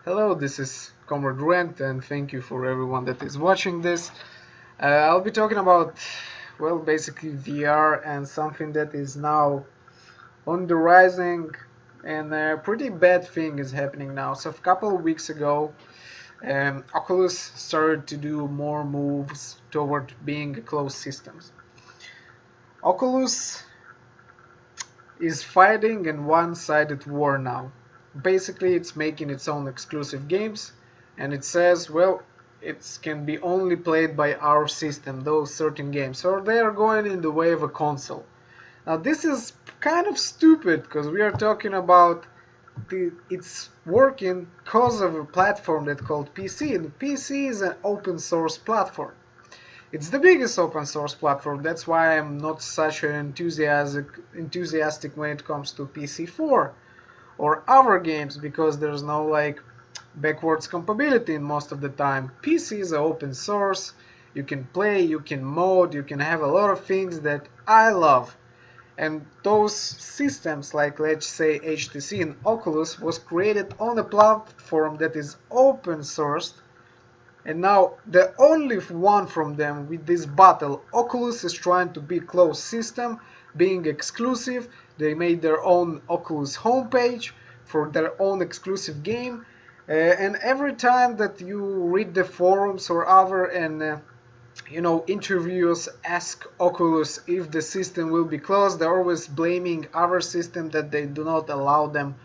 Hello, this is Comrade Rant, and thank you for everyone that is watching this. I'll be talking about, well, basically VR and something that is now on the rising, and a pretty bad thing is happening now. So, a couple of weeks ago, Oculus started to do more moves toward being a closed system. Oculus is fighting in one-sided war now. Basically, it's making its own exclusive games, and it says, well, it can be only played by our system, those certain games, or they are going in the way of a console. Now, this is kind of stupid because we are talking about it's working because of a platform that's called PC, and the PC is an open source platform. It's the biggest open source platform. That's why I'm not such an enthusiastic when it comes to PC4 or other games, because there's no like backwards compatibility in most of the time. PC is open source. You can play, you can mod, you can have a lot of things that I love. And those systems, like let's say HTC and Oculus, was created on a platform that is open sourced. And now the only one from them with this battle, Oculus is trying to be closed system, being exclusive. They made their own Oculus homepage for their own exclusive game. And every time that you read the forums or other and interviewers ask Oculus if the system will be closed, they're always blaming other system that they do not allow them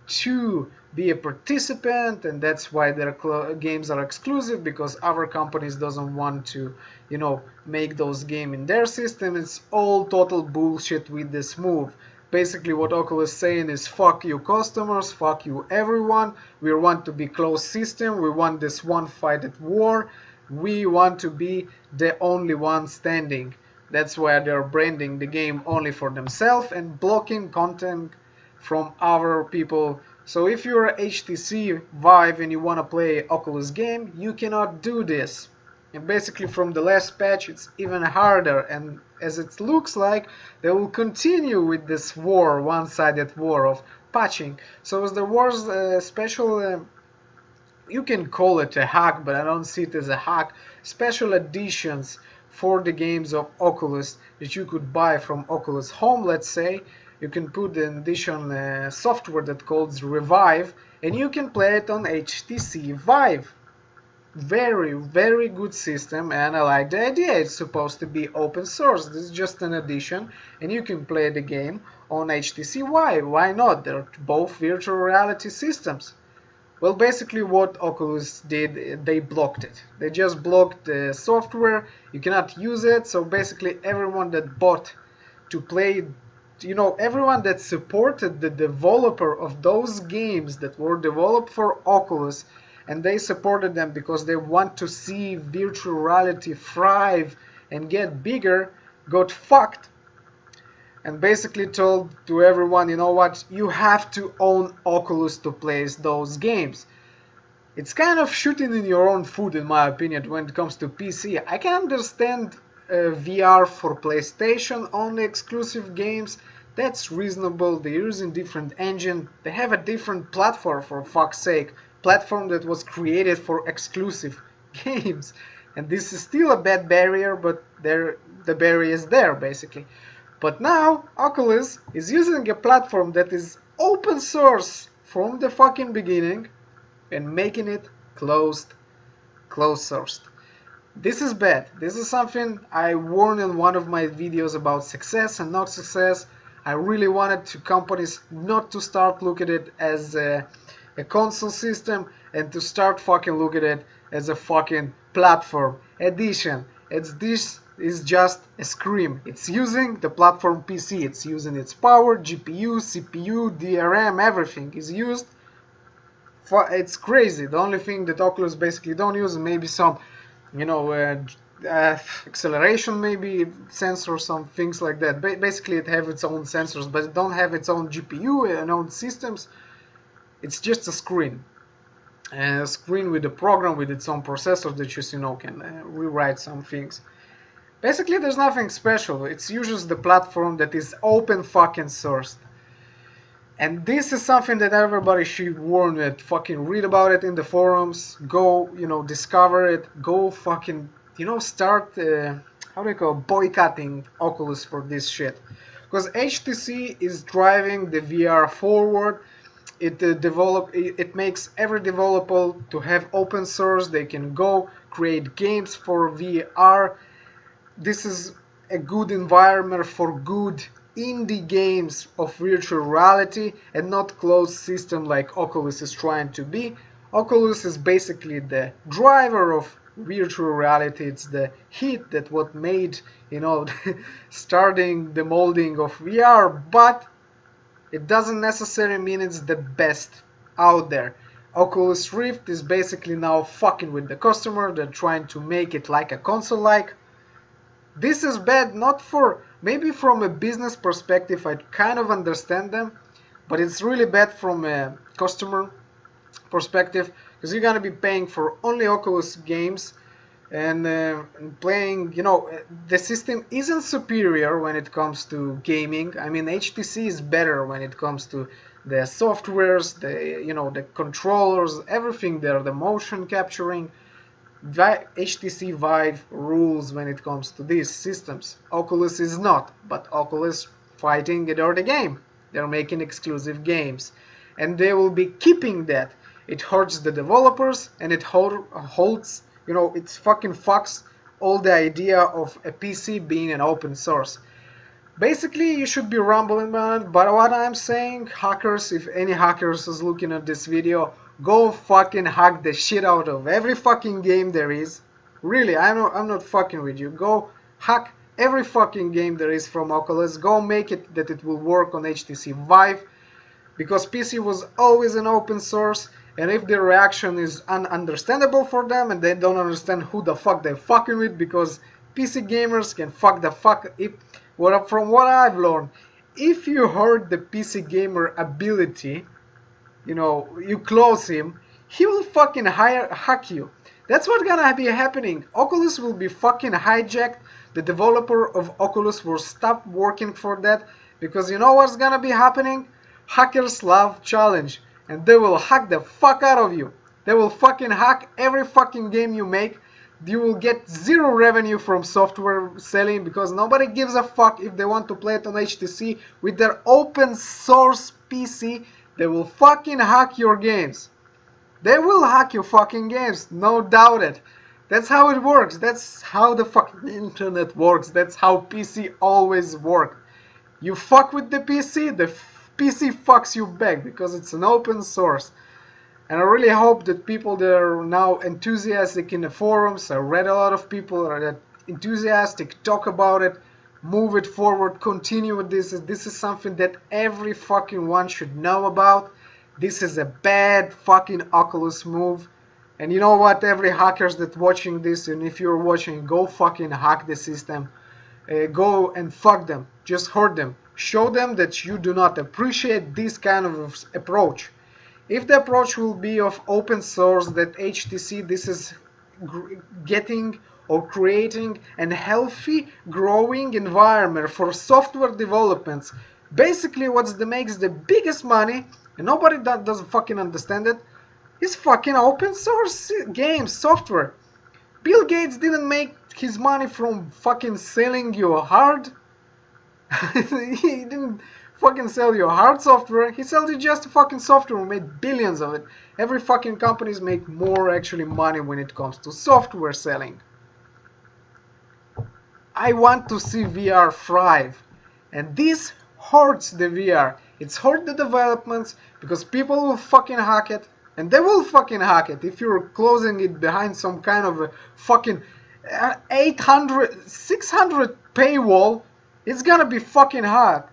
to be a participant, and that's why their games are exclusive, because other companies doesn't want to make those games in their system. It's all total bullshit with this move. Basically what Oculus is saying is fuck you customers, fuck you everyone, we want to be closed system, we want this one-sided war, we want to be the only one standing. That's why they're branding the game only for themselves and blocking content from other people. So if you're a HTC Vive and you want to play Oculus game, you cannot do this. And basically from the last patch it's even harder, and as it looks like they will continue with this war, one-sided war of patching. So as there was a special, you can call it a hack, but I don't see it as a hack, special editions for the games of Oculus that you could buy from Oculus Home, let's say. You can put an addition software that calls Revive, and you can play it on HTC Vive. Very, very good system, and I like the idea. It's supposed to be open source. This is just an addition, and you can play the game on HTC Vive. Why not? They're both virtual reality systems. Well, basically what Oculus did, they blocked it. They just blocked the software. You cannot use it, so basically everyone that bought to play, everyone that supported the developer of those games that were developed for Oculus, and they supported them because they want to see virtual reality thrive and get bigger, got fucked. And basically told to everyone, you know what, you have to own Oculus to play those games. It's kind of shooting in your own foot, in my opinion, when it comes to PC. I can understand VR for PlayStation, only exclusive games. That's reasonable. They're using different engine. They have a different platform, for fuck's sake. Platform that was created for exclusive games. And this is still a bad barrier, but the barrier is there, basically. But now Oculus is using a platform that is open source from the fucking beginning and making it closed sourced. This is bad. This is something I warned in one of my videos about success and not success. I really wanted companies not to start looking at it as a console system and to start fucking looking at it as a fucking platform edition. This is just a scream. It's using the platform PC. It's using its power, GPU, CPU, DRM, everything is used. It's crazy. The only thing that Oculus basically don't use is maybe some, acceleration, maybe sensor, some things like that. Basically, it have its own sensors, but it don't have its own GPU and own systems. It's just a screen. A screen with a program with its own processor that you can rewrite some things. Basically, there's nothing special. It's usually the platform that is open fucking sourced. And this is something that everybody should warn it. Fucking read about it in the forums. Go, discover it. Go fucking, start, how do you call it, boycotting Oculus for this shit. Because HTC is driving the VR forward. It makes every developer to have open source. They can go create games for VR. This is a good environment for good indie games of virtual reality and not closed system like Oculus is trying to be. Oculus is basically the driver of virtual reality. It's the heat that what made, starting the molding of VR, but it doesn't necessarily mean it's the best out there. Oculus Rift is basically now fucking with the customer. They're trying to make it like a console-like. This is bad, not for, maybe from a business perspective, I kind of understand them, but it's really bad from a customer perspective, because you're gonna be paying for only Oculus games, and playing, the system isn't superior when it comes to gaming. I mean, HTC is better when it comes to the softwares, the controllers, everything there, the motion capturing. HTC Vive rules when it comes to these systems. Oculus is not, but Oculus fighting it or the game. They're making exclusive games, and they will be keeping that. It hurts the developers, and it holds, it fucking fucks all the idea of a PC being an open source. Basically, you should be rumbling on it, but what I'm saying, hackers, if any hackers is looking at this video, go fucking hack the shit out of every fucking game there is. Really, I'm not fucking with you. Go hack every fucking game there is from Oculus. Go make it that it will work on HTC Vive, because PC was always an open source, and if the reaction is ununderstandable for them and they don't understand who the fuck they're fucking with, because PC gamers can fuck the fuck if. From what I've learned, if you hurt the PC gamer ability, you close him, he will fucking hack you. That's what's gonna be happening. Oculus will be fucking hijacked. The developer of Oculus will stop working for that, because you know what's gonna be happening? Hackers love challenge, and they will hack the fuck out of you. They will fucking hack every fucking game you make. You will get zero revenue from software selling, because nobody gives a fuck if they want to play it on HTC with their open source PC. They will fucking hack your games. They will hack your fucking games, no doubt it. That's how it works. That's how the fucking internet works. That's how PC always worked. You fuck with the PC, the PC fucks you back, because it's an open source. And I really hope that people that are now enthusiastic in the forums, I read a lot of people that are enthusiastic, talk about it, move it forward, continue with this. This is something that every fucking one should know about. This is a bad fucking Oculus move. And you know what, every hackers that watching this, and if you're watching, go fucking hack the system. Go and fuck them. Just hurt them. Show them that you do not appreciate this kind of approach. If the approach will be of open source, that HTC, this is getting or creating a healthy, growing environment for software developments. Basically, what makes the biggest money, and nobody that doesn't fucking understand it, is fucking open source games, software. Bill Gates didn't make his money from fucking selling you hard. He didn't fucking sell you hard software. He sold you just fucking software and made billions of it. Every fucking companies make more actually money when it comes to software selling. I want to see VR thrive, and this hurts the VR. It's hurt the developments, because people will fucking hack it, and they will fucking hack it if you're closing it behind some kind of a fucking 800, 600 paywall. It's gonna be fucking hacked.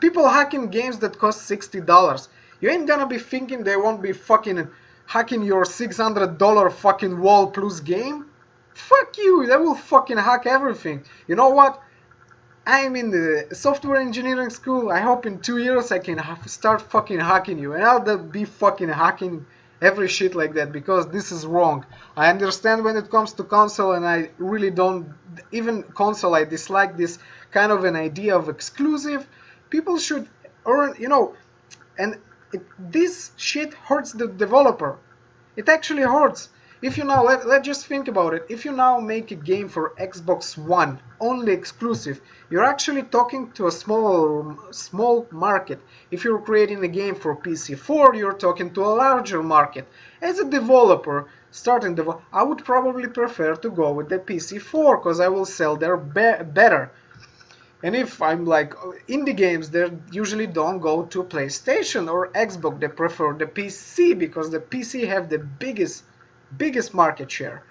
People hacking games that cost $60. You ain't gonna be thinking they won't be fucking hacking your $600 fucking wall plus game? Fuck you, they will fucking hack everything. You know what? I'm in the software engineering school. I hope in 2 years I can start fucking hacking you, and I'll be fucking hacking every shit like that, because this is wrong. I understand when it comes to console, and I really don't, even console, I dislike this kind of an idea of exclusive. People should earn, And this shit hurts the developer. It actually hurts. If you now let's just think about it. If you now make a game for Xbox One only exclusive, you're actually talking to a small market. If you're creating a game for PC4, you're talking to a larger market. As a developer, I would probably prefer to go with the PC4 because I will sell there better. And if I'm like indie games, they usually don't go to PlayStation or Xbox. They prefer the PC because the PC have the biggest market share,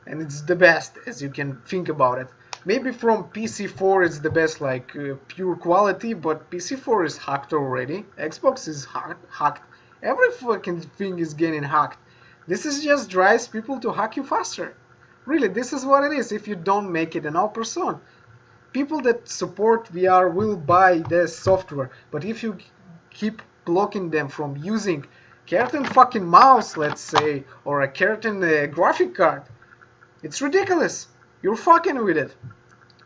and it's the best as you can think about it. Maybe from PC4 it's the best, like pure quality, but PC4 is hacked already. Xbox is hacked. Every fucking thing is getting hacked. This is just drives people to hack you faster. Really, this is what it is if you don't make it an open source. People that support VR will buy the software, but if you keep blocking them from using curtain fucking mouse, let's say, or a curtain graphic card, it's ridiculous. You're fucking with it.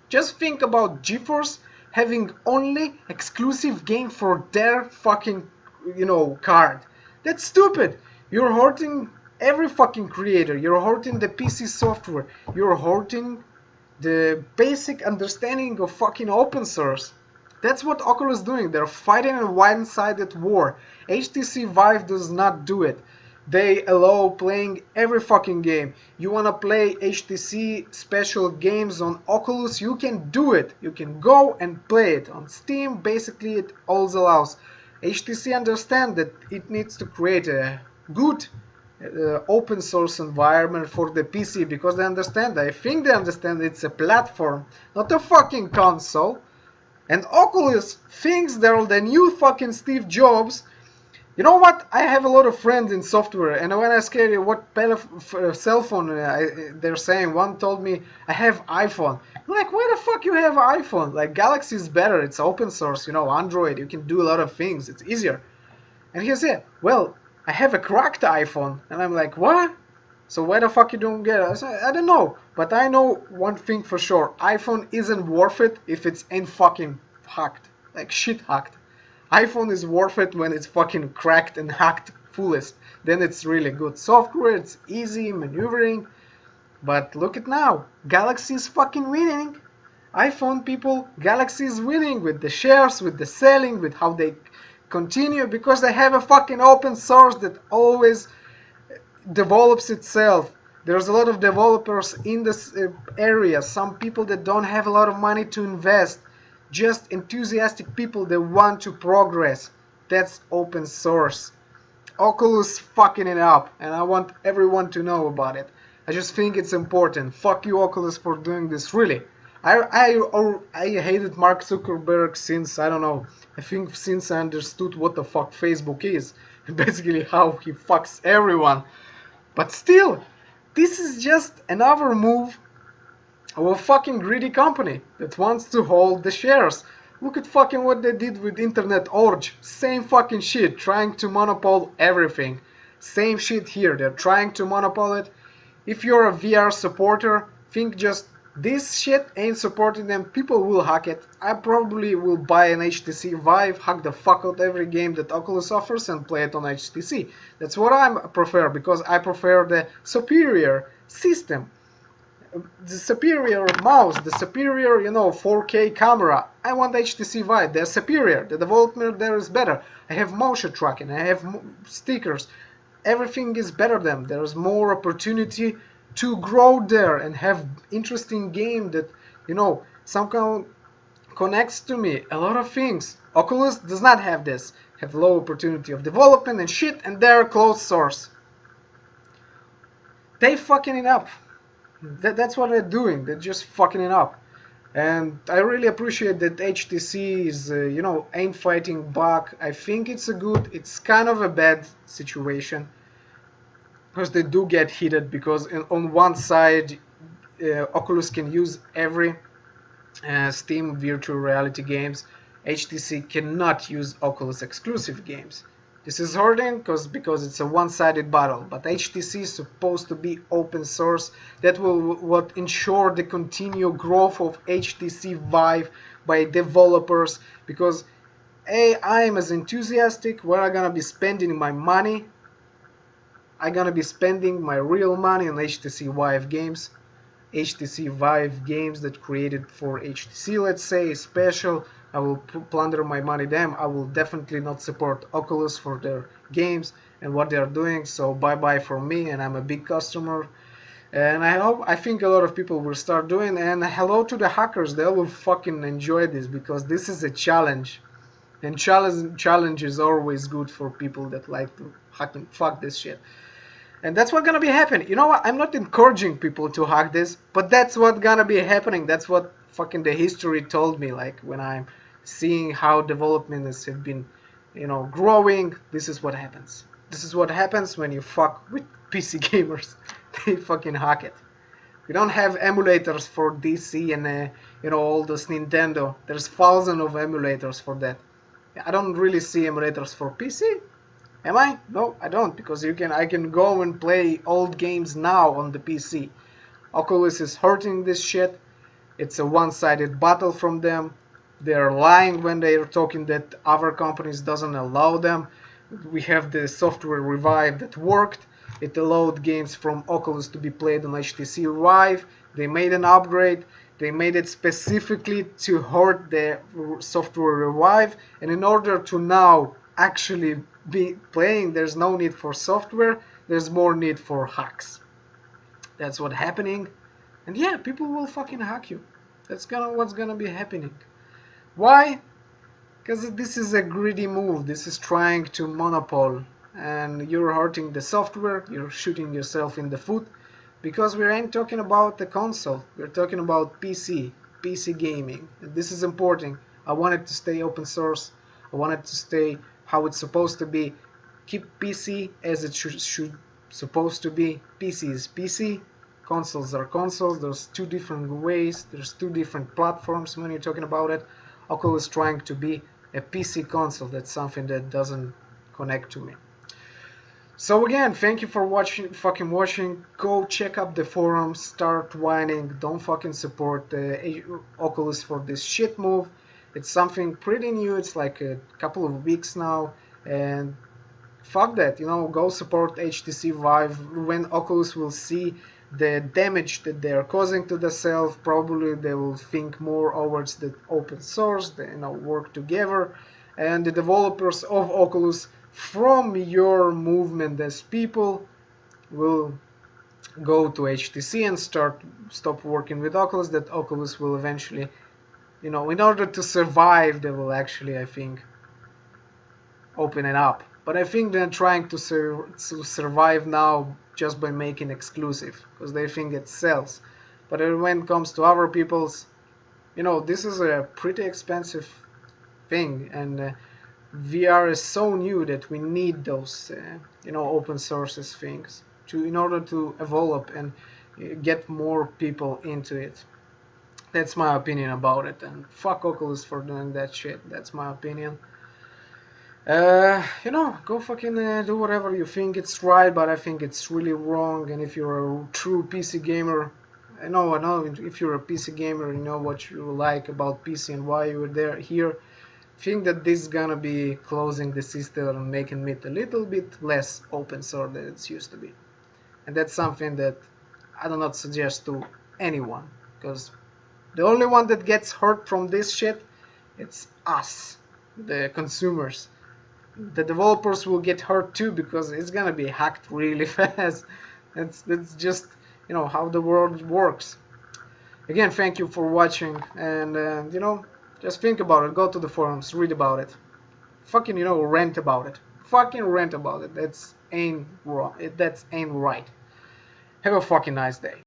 Just think about GeForce having only exclusive game for their fucking, card. That's stupid. You're hurting every fucking creator. You're hurting the PC software. You're hurting the basic understanding of fucking open source. That's what Oculus is doing. They're fighting a one-sided war. HTC Vive does not do it. They allow playing every fucking game. You wanna play HTC special games on Oculus, you can do it. You can go and play it. On Steam, basically it all allows. HTC understands that it needs to create a good open source environment for the PC because they understand, I think they understand it's a platform, not a fucking console. And Oculus thinks they're the new fucking Steve Jobs. You know what? I have a lot of friends in software, and when I asked what cell phone they're saying, one told me I have iPhone. I'm like, why the fuck you have iPhone? Like, Galaxy is better. It's open source, Android. You can do a lot of things. It's easier. And he said, well, I have a cracked iPhone. And I'm like, what? So why the fuck you don't get it? I said, I don't know. But I know one thing for sure. iPhone isn't worth it if it's ain't fucking hacked. Like shit hacked. iPhone is worth it when it's fucking cracked and hacked fullest. Then it's really good software. It's easy maneuvering. But look at now. Galaxy is fucking winning. iPhone people, Galaxy is winning with the shares, with the selling, with how they continue because they have a fucking open source that always develops itself. There's a lot of developers in this area, some people that don't have a lot of money to invest, just enthusiastic people that want to progress. That's open source. Oculus fucking it up, and I want everyone to know about it. I just think it's important. Fuck you, Oculus, for doing this, really. I hated Mark Zuckerberg since, I don't know, I think since I understood what the fuck Facebook is. Basically how he fucks everyone. But still, this is just another move of a fucking greedy company that wants to hold the shares. Look at fucking what they did with Internet Org. Same fucking shit, trying to monopolize everything. Same shit here, they're trying to monopolize it. If you're a VR supporter, think just this shit ain't supporting them, people will hack it. I probably will buy an HTC Vive, hack the fuck out every game that Oculus offers and play it on HTC. That's what I prefer, because I prefer the superior system. The superior mouse, the superior, 4K camera. I want HTC Vive, they're superior. The development there is better. I have motion tracking, I have stickers. Everything is better than them. There's more opportunity to grow there and have interesting game that somehow connects to me. A lot of things. Oculus does not have this. Have low opportunity of development and shit, and they're closed source. They fucking it up. That's what they're doing. They're just fucking it up. And I really appreciate that HTC is ain't fighting back. I think it's kind of a bad situation. Because they do get heated, because on one side Oculus can use every Steam virtual reality games. HTC cannot use Oculus exclusive games. This is hurting because it's a one-sided battle, but HTC is supposed to be open source. That will ensure the continued growth of HTC Vive by developers, because I'm as enthusiastic where I'm gonna be spending my money. I'm gonna be spending my real money on HTC Vive games. HTC Vive games that created for HTC, let's say, special. I will plunder my money them. I will definitely not support Oculus for their games and what they are doing. So bye bye for me, and I'm a big customer. And I think a lot of people will start doing. And hello to the hackers, they will fucking enjoy this because this is a challenge. And challenge is always good for people that like to fuck this shit. And that's what's gonna be happening. You know what? I'm not encouraging people to hack this, but that's what's gonna be happening. That's what fucking the history told me. Like when I'm seeing how developments have been, growing. This is what happens. This is what happens when you fuck with PC gamers. They fucking hack it. We don't have emulators for DC and all this Nintendo. There's thousands of emulators for that. I don't really see emulators for PC. Am I? No, I don't, because I can go and play old games now on the PC. Oculus is hurting this shit. It's a one-sided battle from them. They're lying when they're talking that other companies doesn't allow them. We have the software Revive that worked. It allowed games from Oculus to be played on HTC Vive. They made an upgrade. They made it specifically to hurt the software Revive, and in order to now actually be playing, there's no need for software, there's more need for hacks. That's what's happening. And yeah, people will fucking hack you. That's what's gonna be happening. Why? Because this is a greedy move. This is trying to monopoly, and you're hurting the software, you're shooting yourself in the foot, because we ain't talking about the console, we're talking about PC gaming. And this is important. I want it to stay open source. I want it to stay how it's supposed to be. Keep PC as it should supposed to be. PC is PC, consoles are consoles. There's two different ways, there's two different platforms when you're talking about it. Oculus trying to be a PC console. That's something that doesn't connect to me. So again, thank you for fucking watching. Go check up the forums, start whining. Don't fucking support Oculus for this shit move. It's something pretty new. It's like a couple of weeks now, and fuck that. Go support HTC Vive. When Oculus will see the damage that they are causing to themselves, probably they will think more towards the open source. They work together, and the developers of Oculus from your movement as people will go to HTC and stop working with Oculus. That Oculus will eventually, in order to survive, they will actually, I think, open it up. But I think they're trying to survive now just by making exclusive, because they think it sells. But when it comes to other people's, this is a pretty expensive thing, and VR is so new that we need those, open sources things in order to evolve and get more people into it. That's my opinion about it, and fuck Oculus for doing that shit. That's my opinion. Go fucking do whatever you think it's right, but I think it's really wrong. And if you're a true PC gamer, I know if you're a PC gamer, you know what you like about PC and why you're here. Think that this is gonna be closing the system and making it a little bit less open source than it used to be. And that's something that I do not suggest to anyone, because the only one that gets hurt from this shit, it's us, the consumers. The developers will get hurt too, because it's gonna be hacked really fast. That's just how the world works. Again, thank you for watching, and just think about it. Go to the forums, read about it. Fucking rant about it. Fucking rant about it. That's ain't wrong. That ain't right. Have a fucking nice day.